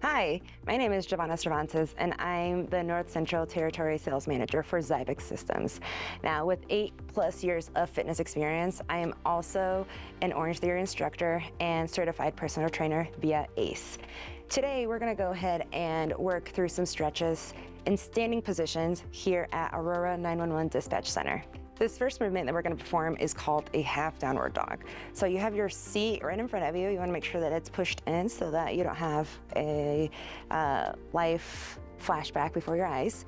Hi, my name is Jhovana Cervantes, and I'm the North Central Territory Sales Manager for Xybix Systems. Now, with 8+ years of fitness experience, I am also an Orange Theory instructor and certified personal trainer via ACE. Today, we're going to go ahead and work through some stretches in standing positions here at Aurora 911 Dispatch Center. This first movement that we're going to perform is called a half downward dog. So you have your seat right in front of you. You want to make sure that it's pushed in so that you don't have a life flashback before your eyes.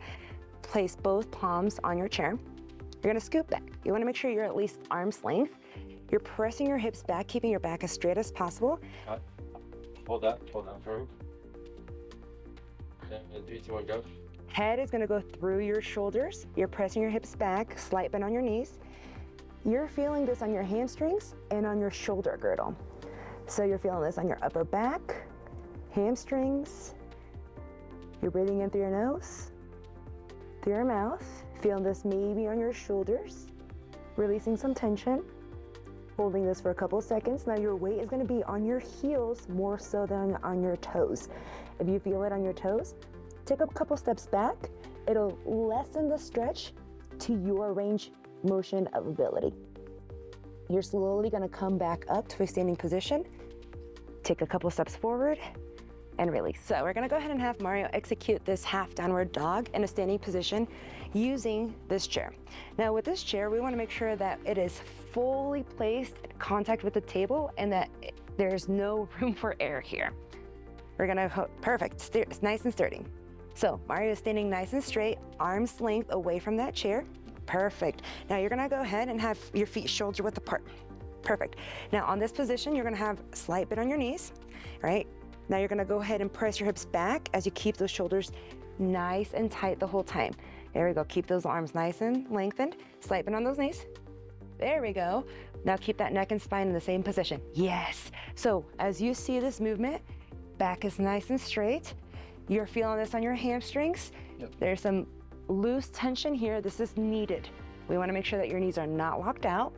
Place both palms on your chair. You're going to scoop back. You want to make sure you're at least arm's length. You're pressing your hips back, keeping your back as straight as possible. Hold on firm. And 3, 2, 1, go. Head is going to go through your shoulders. You're pressing your hips back, slight bend on your knees. You're feeling this on your hamstrings and on your shoulder girdle. So you're feeling this on your upper back, hamstrings. You're breathing in through your nose, through your mouth. Feeling this maybe on your shoulders, releasing some tension. Holding this for a couple seconds. Now your weight is going to be on your heels more so than on your toes. If you feel it on your toes, take a couple steps back. It'll lessen the stretch to your range motion of ability. You're slowly gonna come back up to a standing position. Take a couple steps forward and release. So we're gonna go ahead and have Mario execute this half downward dog in a standing position using this chair. Now with this chair, we wanna make sure that it is fully placed in contact with the table and that there's no room for air here. We're gonna, perfect, it's nice and sturdy. So Mario is standing nice and straight, arm's length away from that chair. Perfect. Now you're gonna go ahead and have your feet shoulder width apart. Perfect. Now on this position, you're gonna have a slight bend on your knees, right? Now you're gonna go ahead and press your hips back as you keep those shoulders nice and tight the whole time. There we go, keep those arms nice and lengthened, slight bend on those knees. There we go. Now keep that neck and spine in the same position. Yes. So as you see this movement, back is nice and straight. You're feeling this on your hamstrings. Yep. There's some loose tension here. This is needed. We want to make sure that your knees are not locked out.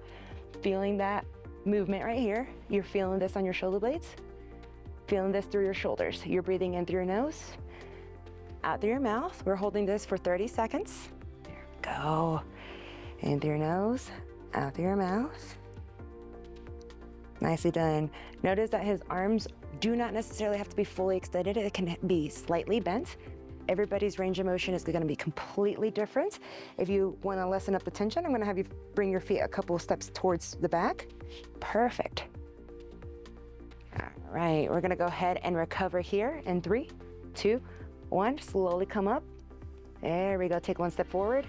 Feeling that movement right here. You're feeling this on your shoulder blades. Feeling this through your shoulders. You're breathing in through your nose, out through your mouth. We're holding this for 30 seconds. There we go. In through your nose, out through your mouth. Nicely done. Notice that his arms do not necessarily have to be fully extended. It can be slightly bent. Everybody's range of motion is going to be completely different. If you want to lessen up the tension, I'm going to have you bring your feet a couple steps towards the back. Perfect. All right, we're going to go ahead and recover here in 3, 2, 1. Slowly come up. There we go. Take one step forward.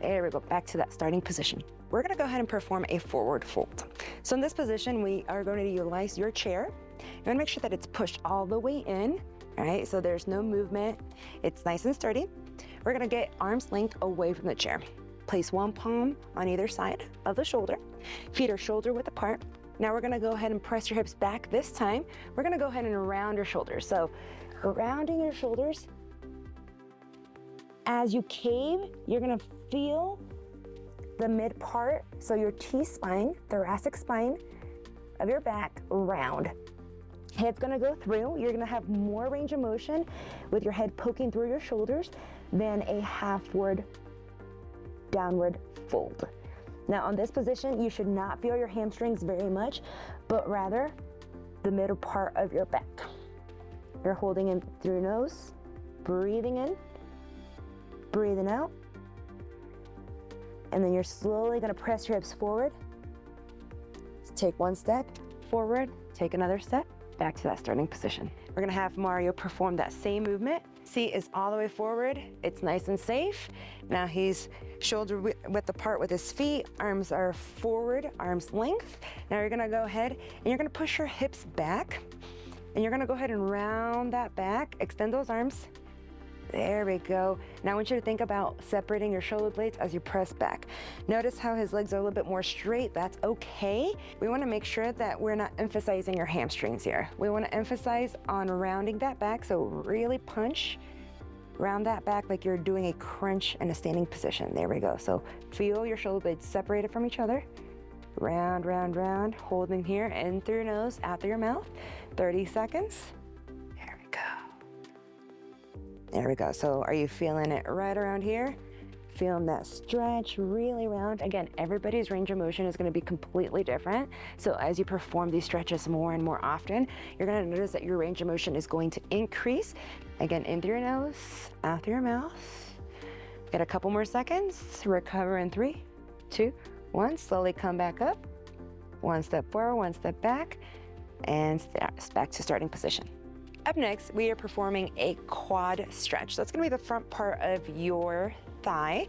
There we go. Back to that starting position. We're going to go ahead and perform a forward fold. So in this position, we are going to utilize your chair. You want to make sure that it's pushed all the way in, right? So there's no movement. It's nice and sturdy. We're going to get arm's length away from the chair. Place one palm on either side of the shoulder. Feet are shoulder width apart. Now we're going to go ahead and press your hips back. This time, we're going to go ahead and round your shoulders. So rounding your shoulders. As you cave, you're going to feel the mid part, so your T-spine, thoracic spine of your back round. Head's gonna go through. You're gonna have more range of motion with your head poking through your shoulders than a halfward downward fold. Now on this position, you should not feel your hamstrings very much, but rather the middle part of your back. You're holding in through your nose, breathing in, breathing out. And then you're slowly gonna press your hips forward. Take one step forward, take another step, back to that starting position. We're gonna have Mario perform that same movement. Seat is all the way forward. It's nice and safe. Now he's shoulder width apart with his feet. Arms are forward, arm's length. Now you're gonna go ahead and you're gonna push your hips back. And you're gonna go ahead and round that back, extend those arms. There we go. Now I want you to think about separating your shoulder blades as you press back. Notice how his legs are a little bit more straight. That's okay. We want to make sure that we're not emphasizing your hamstrings here. We want to emphasize on rounding that back. So really punch, round that back like you're doing a crunch in a standing position. There we go. So feel your shoulder blades separated from each other. Round, round, round, holding here in through your nose, out through your mouth. 30 seconds. There we go. There we go. So are you feeling it right around here? Feeling that stretch really round. Again, everybody's range of motion is going to be completely different. So as you perform these stretches more and more often, you're going to notice that your range of motion is going to increase. Again, in through your nose, out through your mouth. Get a couple more seconds. Recover in 3, 2, 1. Slowly come back up. One step forward, one step back, and back to starting position. Up next, we are performing a quad stretch. So that's going to be the front part of your thigh.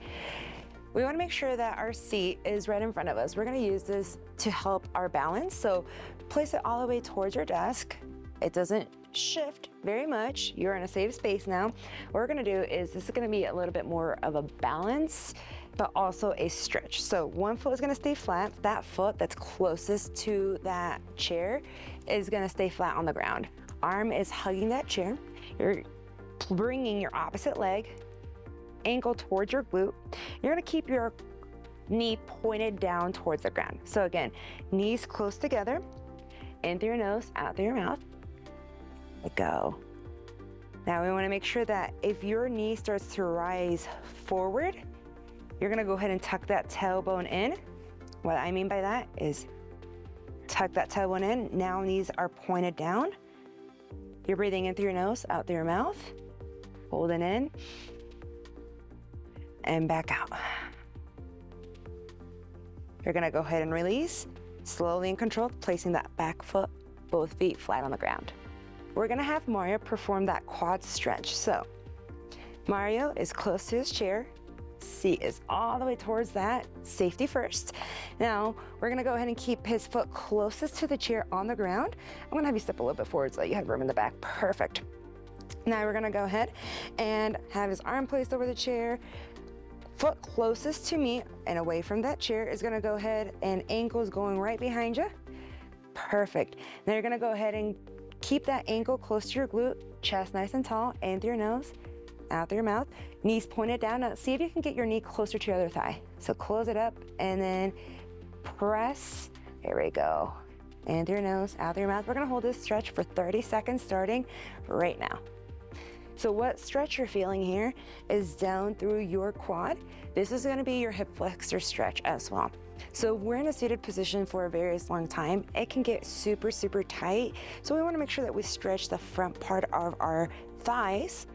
We want to make sure that our seat is right in front of us. We're going to use this to help our balance. So place it all the way towards your desk. It doesn't shift very much. You're in a safe space now. What we're going to do is this is going to be a little bit more of a balance, but also a stretch. So one foot is going to stay flat. That foot that's closest to that chair is going to stay flat on the ground. Arm is hugging that chair. You're bringing your opposite leg, ankle towards your glute. You're going to keep your knee pointed down towards the ground. So again, knees close together, in through your nose, out through your mouth. Let go. Now we want to make sure that if your knee starts to rise forward, you're going to go ahead and tuck that tailbone in. What I mean by that is tuck that tailbone in. Now knees are pointed down. You're breathing in through your nose, out through your mouth. Holding in and back out. You're going to go ahead and release, slowly and controlled, placing that back foot, both feet flat on the ground. We're going to have Mario perform that quad stretch. So Mario is close to his chair. Seat is all the way towards that, safety first. Now we're gonna go ahead and keep his foot closest to the chair on the ground. I'm gonna have you step a little bit forward so that you have room in the back. Perfect. Now we're gonna go ahead and have his arm placed over the chair. Foot closest to me and away from that chair is gonna go ahead and ankles going right behind you. Perfect. Now you're gonna go ahead and keep that ankle close to your glute, chest nice and tall, in through your nose, out through your mouth, knees pointed down. Now see if you can get your knee closer to your other thigh. So close it up and then press. There we go. In through your nose, out through your mouth. We're gonna hold this stretch for 30 seconds starting right now. So what stretch you're feeling here is down through your quad. This is gonna be your hip flexor stretch as well. So if we're in a seated position for a very long time, it can get super, super tight. So we wanna make sure that we stretch the front part of our thighs.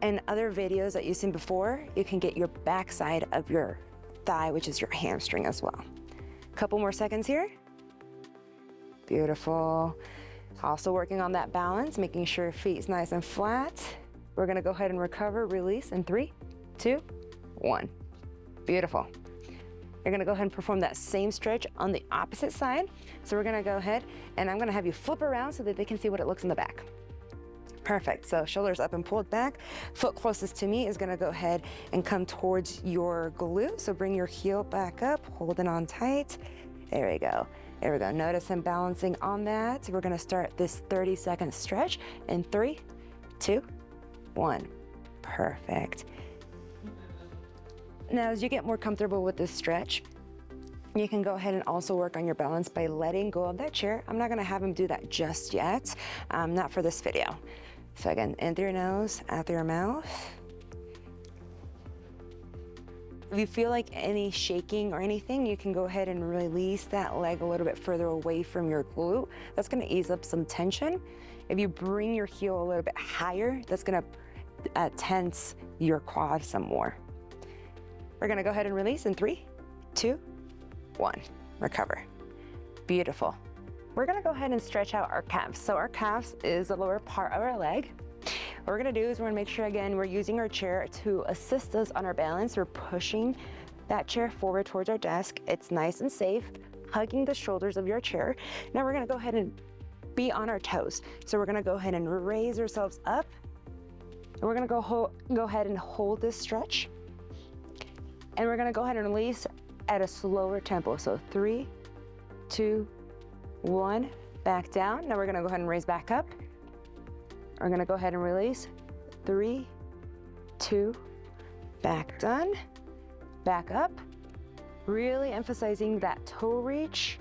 And other videos that you've seen before, you can get your backside of your thigh, which is your hamstring as well. Couple more seconds here. Beautiful. Also working on that balance, making sure your feet's nice and flat. We're gonna go ahead and recover, release in 3, 2, 1. Beautiful. You're gonna go ahead and perform that same stretch on the opposite side. So we're gonna go ahead and I'm gonna have you flip around so that they can see what it looks in the back. Perfect. So shoulders up and pulled back. Foot closest to me is going to go ahead and come towards your glute. So bring your heel back up, holding on tight. There we go. There we go. Notice I'm balancing on that. We're going to start this 30-second stretch in 3, 2, 1. Perfect. Now, as you get more comfortable with this stretch, you can go ahead and also work on your balance by letting go of that chair. I'm not going to have him do that just yet, not for this video. So again, in through your nose, out through your mouth. If you feel like any shaking or anything, you can go ahead and release that leg a little bit further away from your glute. That's gonna ease up some tension. If you bring your heel a little bit higher, that's gonna tense your quad some more. We're gonna go ahead and release in 3, 2, 1. Recover. Beautiful. We're gonna go ahead and stretch out our calves. So our calves is the lower part of our leg. What we're gonna do is we're gonna make sure, again, we're using our chair to assist us on our balance. We're pushing that chair forward towards our desk. It's nice and safe, hugging the shoulders of your chair. Now we're gonna go ahead and be on our toes. So we're gonna go ahead and raise ourselves up. And we're gonna go ahead and hold this stretch. And we're gonna go ahead and release at a slower tempo. So 3, 2, 1, back down. Now we're gonna go ahead and raise back up. We're gonna go ahead and release. 3, 2, back done. Back up. Really emphasizing that toe reach,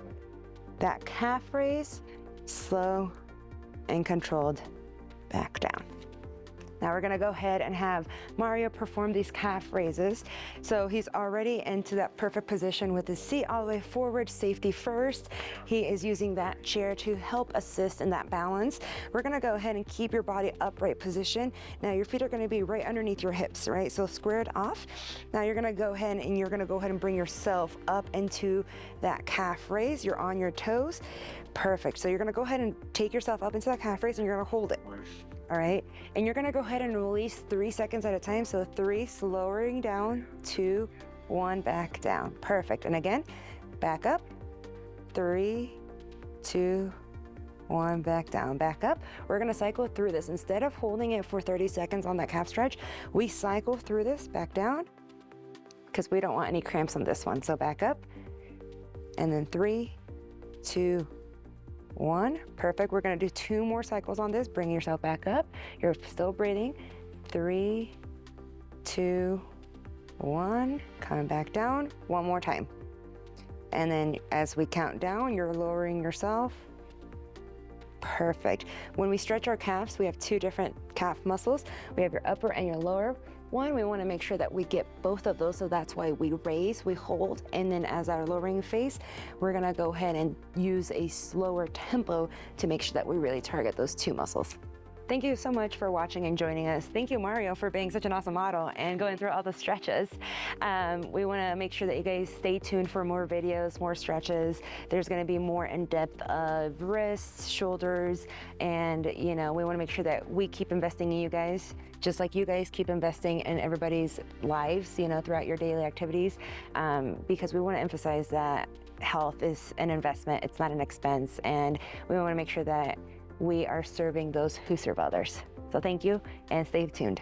that calf raise, slow and controlled, back down. Now we're gonna go ahead and have Mario perform these calf raises. So he's already into that perfect position with his seat all the way forward, safety first. He is using that chair to help assist in that balance. We're gonna go ahead and keep your body upright position. Now your feet are gonna be right underneath your hips, right? So squared off. Now you're gonna go ahead and bring yourself up into that calf raise. You're on your toes. Perfect. So you're gonna go ahead and take yourself up into that calf raise and you're gonna hold it. All right, and you're gonna go ahead and release 3 seconds at a time. So 3, lowering down, 2, 1, back down. Perfect, and again, back up, 3, 2, 1, back down, back up. We're gonna cycle through this. Instead of holding it for 30 seconds on that calf stretch, we cycle through this, back down, because we don't want any cramps on this one. So back up, and then 3, 2, 1, perfect. We're gonna do 2 more cycles on this. Bring yourself back up. You're still breathing. 3, 2, 1, coming back down. 1 more time. And then as we count down, you're lowering yourself. Perfect. When we stretch our calves, we have 2 different calf muscles. We have your upper and your lower. One, we want to make sure that we get both of those, so that's why we raise, we hold, and then as our lowering phase, we're gonna go ahead and use a slower tempo to make sure that we really target those 2 muscles. Thank you so much for watching and joining us. Thank you, Mario, for being such an awesome model and going through all the stretches. We want to make sure that you guys stay tuned for more videos, more stretches. There's going to be more in depth of wrists, shoulders, and we want to make sure that we keep investing in you guys, just like you guys keep investing in everybody's lives, throughout your daily activities, because we want to emphasize that health is an investment. It's not an expense, and we want to make sure that we are serving those who serve others. So thank you, and stay tuned.